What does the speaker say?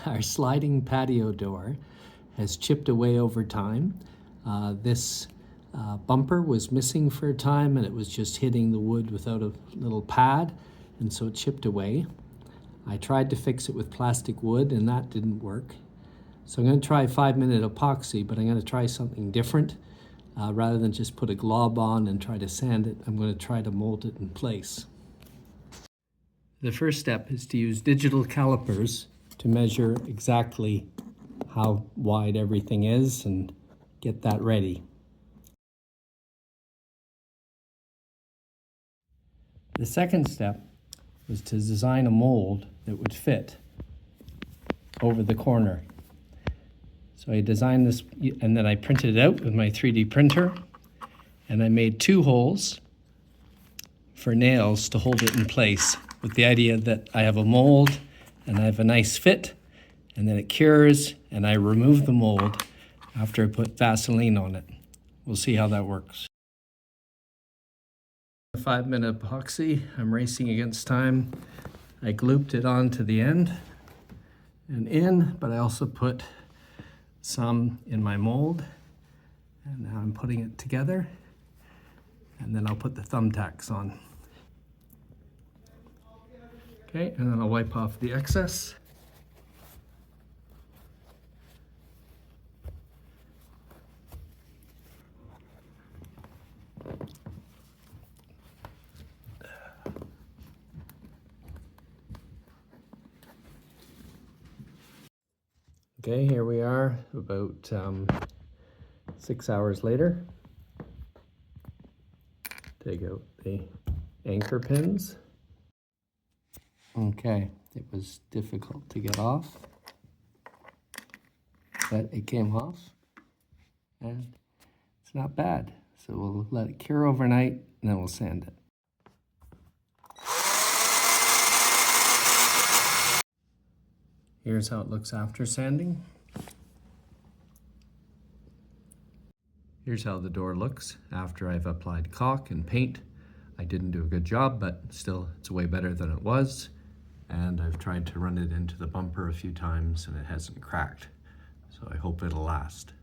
our sliding patio door has chipped away over time. This bumper was missing for a time, and it was just hitting the wood without a little pad, and so it chipped away. I tried to fix it with plastic wood, and that didn't work. So I'm going to try 5-minute epoxy, but I'm going to try something different. Rather than just put a glob on and try to sand it, I'm going to try to mold it in place. The first step is to use digital calipers to measure exactly how wide everything is and get that ready. The second step was to design a mold that would fit over the corner. So I designed this, and then I printed it out with my 3D printer, and I made 2 holes for nails to hold it in place, with the idea that I have a mold and I have a nice fit, and then it cures, and I remove the mold after I put Vaseline on it. We'll see how that works. 5-minute epoxy. I'm racing against time. I glooped it onto the end and in, but I also put some in my mold, and now I'm putting it together, and then I'll put the thumbtacks on. Okay, and then I'll wipe off the excess. Okay, here we are about 6 hours later. Take out the anchor pins. Okay, it was difficult to get off, but it came off, and it's not bad. So we'll let it cure overnight, and then we'll sand it. Here's how it looks after sanding. Here's how the door looks after I've applied caulk and paint. I didn't do a good job, but still it's way better than it was. And I've tried to run it into the bumper a few times and it hasn't cracked. So I hope it'll last.